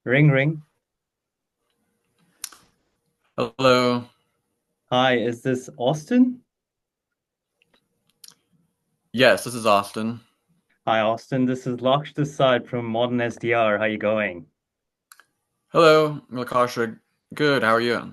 Ring ring. Hello. Hi, is this Austin? Yes, this is Austin. Hi, Austin. This is Laksh this side from Modern SDR. How you going? Hello, Milakasha. Good. How are you?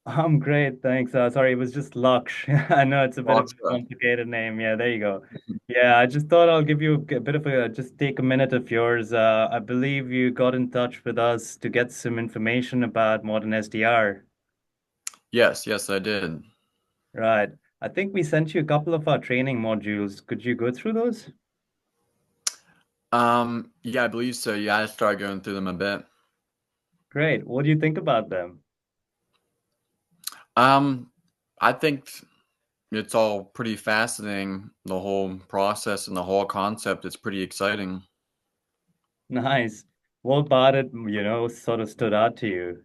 I'm great, thanks. Sorry, it was just Laksh. I know it's a bit of a Lakshya. complicated name. Yeah, there you go. Yeah, I just thought I'll give you a bit of just take a minute of yours. I believe you got in touch with us to get some information about Modern SDR. Yes, I did. Right. I think we sent you a couple of our training modules. Could you go through those? Yeah, I believe so. Yeah, I started going through them a bit. Great. What do you think about them? Um, I think it's all pretty fascinating. The whole process and the whole concept is pretty exciting. Nice. What about it, sort of stood out to you?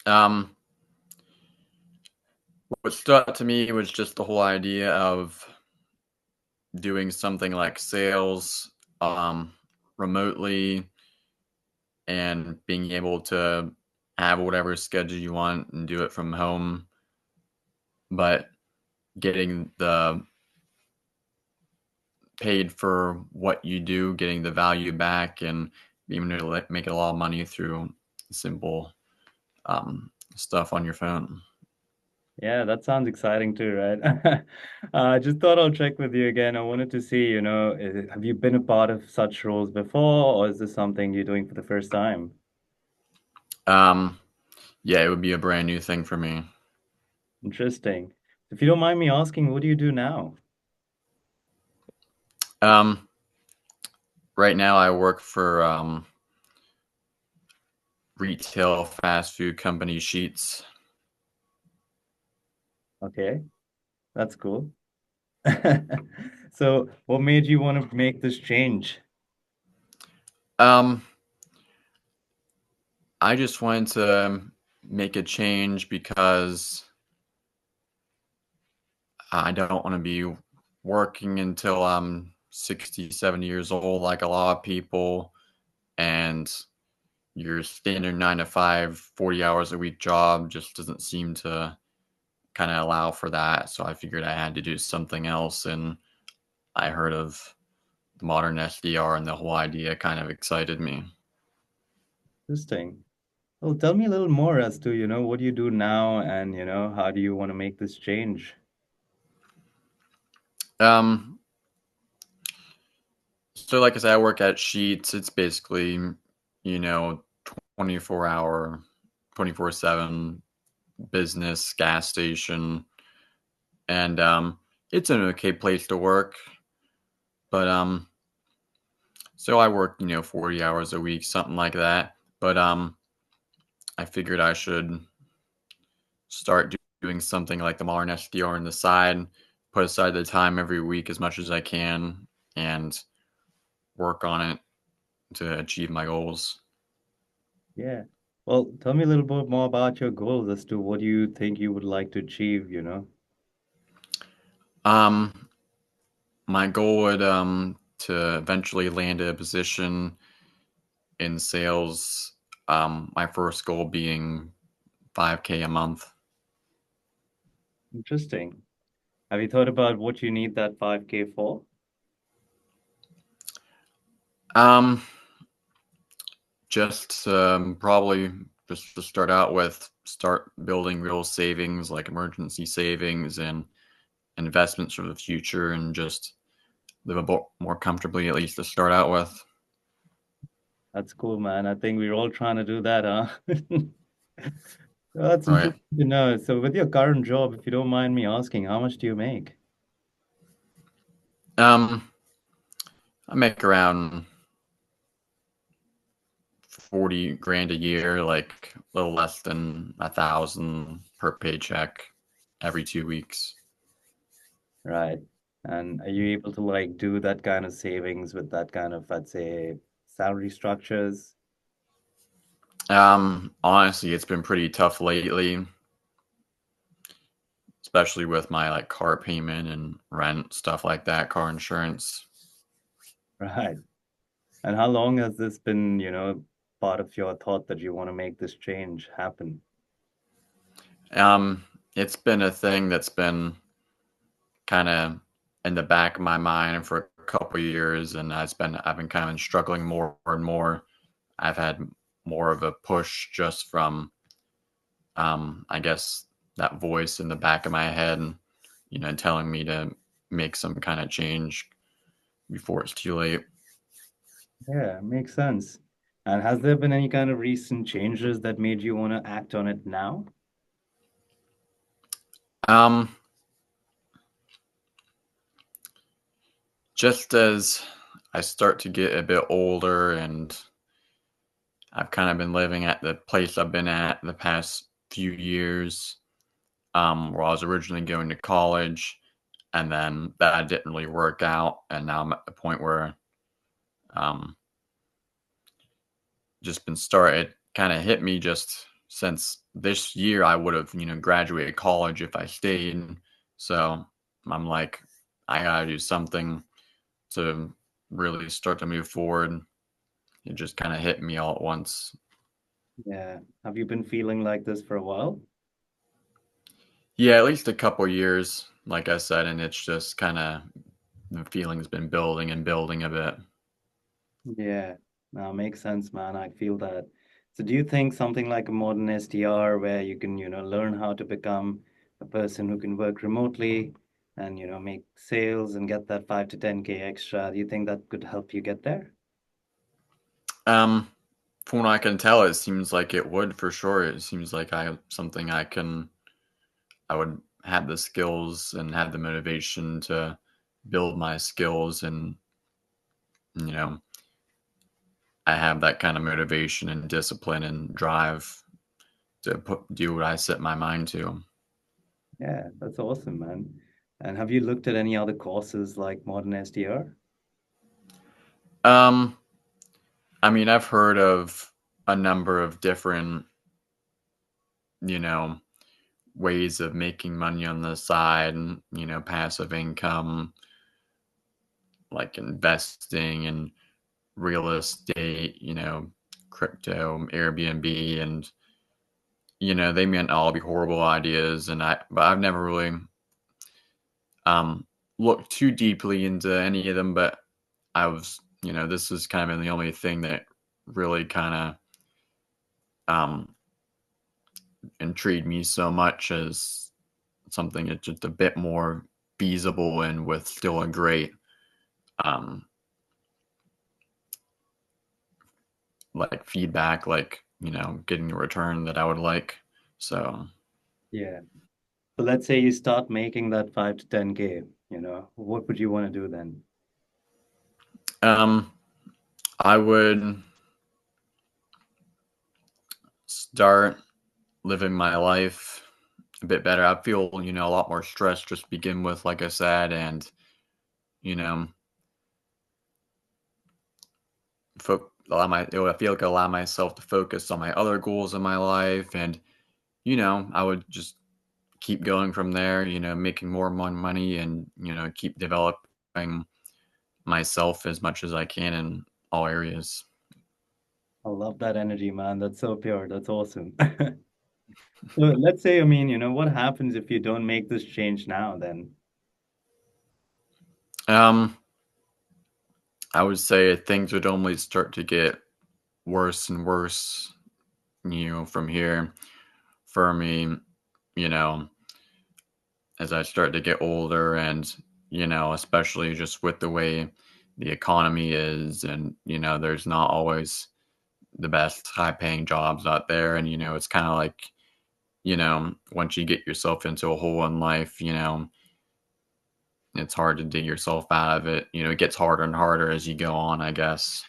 Um, what stood out to me was just the whole idea of doing something like sales, um, remotely and being able to have whatever schedule you want and do it from home, but getting the paid for what you do, getting the value back, and being able to make a lot of money through simple stuff on your phone. Yeah, that sounds exciting too, right? I just thought I'll check with you again. I wanted to see, have you been a part of such roles before, or is this something you're doing for the first time? Um, yeah, it would be a brand new thing for me. Interesting. If you don't mind me asking, what do you do now? Um, right now, I work for retail fast food company Sheets. Okay, that's cool. So, what made you want to make this change? Um, I just wanted to make a change because I don't want to be working until I'm 60, 70 years old, like a lot of people, and your standard 9 to 5, 40 hours a week job just doesn't seem to kind of allow for that. So I figured I had to do something else. And I heard of the modern SDR and the whole idea kind of excited me. Interesting. Well, tell me a little more as to, what do you do now and, how do you want to make this change? Um, so like I said, I work at Sheets. It's basically, you know, 24-hour, 24/7 business gas station, and it's an okay place to work. But so I work 40 hours a week, something like that. But I figured I should start doing something like the modern SDR on the side, put aside the time every week as much as I can, and work on it to achieve my goals. Yeah. Well, tell me a little bit more about your goals as to what you think you would like to achieve, Um, my goal would to eventually land a position in sales. My first goal being 5K a month. Interesting. Have you thought about what you need that 5K for? Um, just probably just to start out with, start building real savings like emergency savings and investments for the future, and just live a bit more comfortably, at least to start out with. That's cool, man. I think we're all trying to do that, huh? That's Right. interesting to know. So with your current job, if you don't mind me asking, how much do you make? Um, I make around 40 grand a year, like a little less than 1,000 per paycheck every 2 weeks. Right. And are you able to like do that kind of savings with that kind of, I'd say, salary structures? Honestly, it's been pretty tough lately, especially with my like car payment and rent, stuff like that, car insurance. Right. And how long has this been, part of your thought that you want to make this change happen? Um, it's been a thing that's been kind of in the back of my mind for a couple years, and I've been kind of struggling more and more. I've had more of a push just from I guess that voice in the back of my head, telling me to make some kind of change before it's too late. Yeah, makes sense. And has there been any kind of recent changes that made you want to act on it now? Um, just as I start to get a bit older, and I've kind of been living at the place I've been at the past few years, where I was originally going to college, and then that didn't really work out, and now I'm at the point where um, just been started kind of hit me just since this year I would have graduated college if I stayed. So I'm like, I gotta do something to really start to move forward. It just kind of hit me all at once. Yeah. Have you been feeling like this for a while? Yeah, at least a couple years, like I said, and it's just kind of the feeling's been building and building a bit. Yeah, no, makes sense, man. I feel that. So do you think something like a modern SDR where you can, learn how to become a person who can work remotely and, make sales and get that 5 to 10K extra, do you think that could help you get there? Um, from what I can tell, it seems like it would for sure. It seems like I have something I would have the skills and have the motivation to build my skills, and you know I have that kind of motivation and discipline and drive to do what I set my mind to. Yeah, that's awesome, man. And have you looked at any other courses like modern SDR? um I mean, I've heard of a number of different you know ways of making money on the side, and passive income, like investing and real estate, crypto, Airbnb, and they may not all be horrible ideas, but I've never really um looked too deeply into any of them. But this is kind of been the only thing that really kind of intrigued me so much as something that's just a bit more feasible and with still a great um like feedback, like getting a return that I would like. So Yeah. So let's say you start making that 5 to 10K, what would you want to do then? um I would start living my life a bit better. I feel, a lot more stress just to begin with, like I said, and you know, I feel like allow myself to focus on my other goals in my life, and I would just keep going from there. Making more money, and keep developing myself as much as I can in all areas. I love that energy, man. That's so pure. That's awesome. So let's say, I mean, what happens if you don't make this change now, then? Um, I would say things would only start to get worse and worse, from here for me, you know, as I start to get older, and, especially just with the way the economy is, and, there's not always the best high paying jobs out there. And, it's kind of like, once you get yourself into a hole in life, it's hard to dig yourself out of it. It gets harder and harder as you go on, I guess.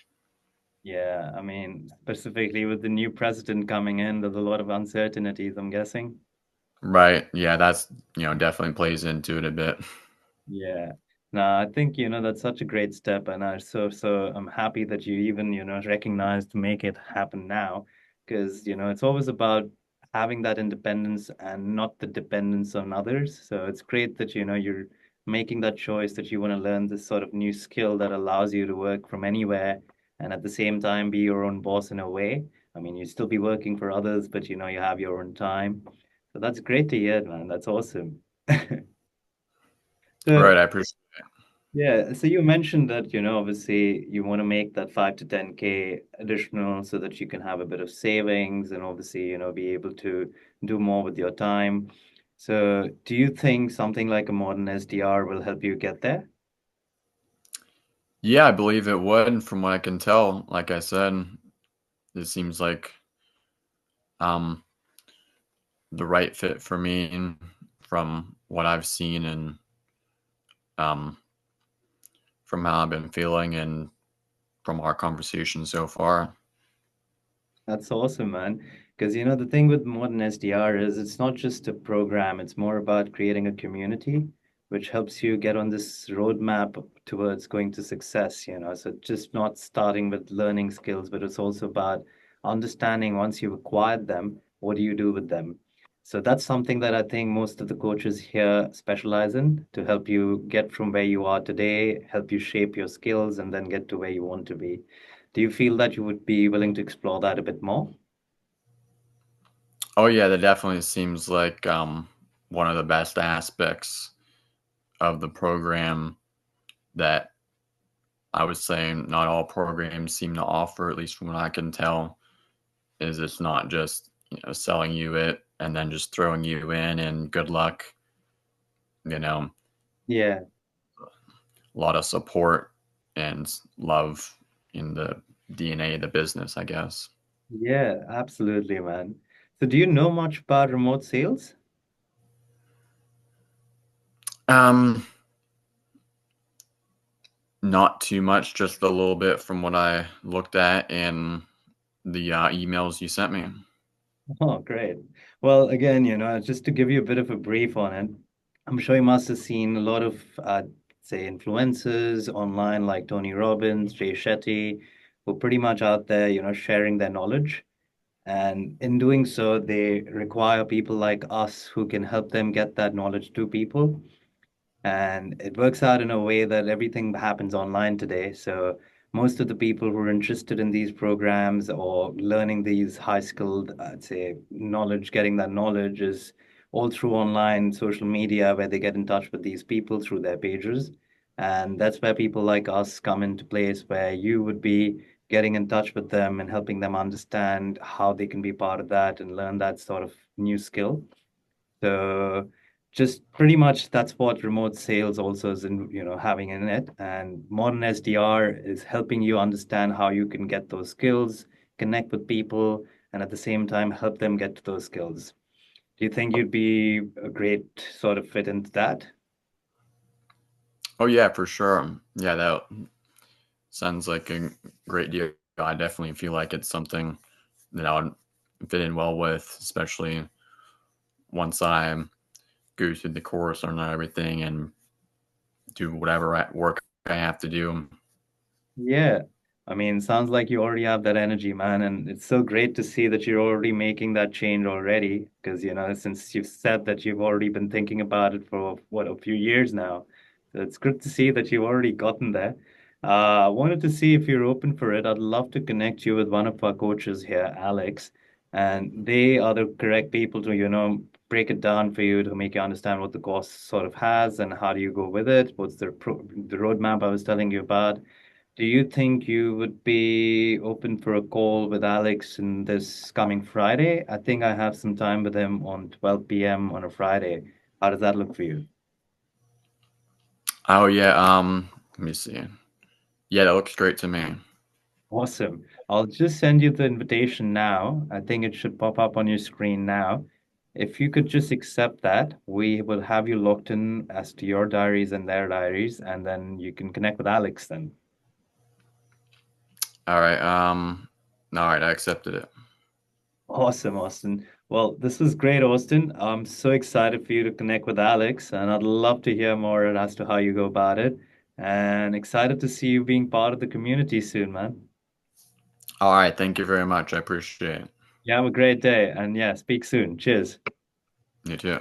Yeah, I mean, specifically with the new president coming in, there's a lot of uncertainties, I'm guessing. Right. Yeah, that's, definitely plays into it a bit. Yeah. No, I think, that's such a great step. And I'm happy that you even, recognize to make it happen now. Because, it's always about having that independence and not the dependence on others. So it's great that, you're making that choice that you want to learn this sort of new skill that allows you to work from anywhere and at the same time be your own boss in a way. I mean, you still be working for others, but you have your own time. So that's great to hear, man. That's awesome. So Right, I appreciate. yeah, so you mentioned that, obviously you want to make that 5 to 10K additional so that you can have a bit of savings and obviously, be able to do more with your time. So do you think something like a modern SDR will help you get there? Yeah, I believe it would. From what I can tell, like I said, it seems like um the right fit for me from what I've seen and um from how I've been feeling and from our conversation so far. That's awesome, man. Because the thing with modern SDR is it's not just a program, it's more about creating a community, which helps you get on this roadmap towards going to success. So just not starting with learning skills, but it's also about understanding once you've acquired them, what do you do with them? So that's something that I think most of the coaches here specialize in to help you get from where you are today, help you shape your skills, and then get to where you want to be. Do you feel that you would be willing to explore that a bit more? Oh yeah, that definitely seems like one of the best aspects of the program that I would say not all programs seem to offer, at least from what I can tell, is it's not just selling you it and then just throwing you in and good luck. You know, Yeah, a lot of support and love in the DNA of the business, I guess. yeah, absolutely, man. So do you know much about remote sales? Um, Not too much, just a little bit from what I looked at in the emails you sent me. Oh, great. Well, again, just to give you a bit of a brief on it, I'm sure you must have seen a lot of, say, influencers online like Tony Robbins, Jay Shetty, who are pretty much out there, sharing their knowledge. And in doing so, they require people like us who can help them get that knowledge to people. And it works out in a way that everything happens online today. So most of the people who are interested in these programs or learning these high skilled, I'd say, knowledge, getting that knowledge is all through online social media where they get in touch with these people through their pages. And that's where people like us come into place, where you would be getting in touch with them and helping them understand how they can be part of that and learn that sort of new skill. So just pretty much that's what remote sales also is in, having in it. And modern SDR is helping you understand how you can get those skills, connect with people, and at the same time help them get to those skills. Do you think you'd be a great sort of fit into that? Oh yeah, for sure. Yeah, that sounds like a great deal. I definitely feel like it's something that I would fit in well with, especially once I go through the course and everything and do whatever work I have to do. Yeah. I mean, sounds like you already have that energy, man. And it's so great to see that you're already making that change already. Because, since you've said that you've already been thinking about it for what, a few years now. So it's good to see that you've already gotten there. I wanted to see if you're open for it. I'd love to connect you with one of our coaches here, Alex. And they are the correct people to, break it down for you to make you understand what the course sort of has and how do you go with it. What's the roadmap I was telling you about. Do you think you would be open for a call with Alex in this coming Friday? I think I have some time with him on 12 p.m. on a Friday. How does that look for you? Oh yeah, let me see. Yeah, that looks great to me. Awesome. I'll just send you the invitation now. I think it should pop up on your screen now. If you could just accept that, we will have you locked in as to your diaries and their diaries, and then you can connect with Alex then. All right, all right, I accepted it. Awesome, Austin. Well, this was great, Austin. I'm so excited for you to connect with Alex, and I'd love to hear more as to how you go about it. And excited to see you being part of the community soon, man. All right, thank you very much. I appreciate it. You have a great day, and yeah, speak soon. Cheers. You too.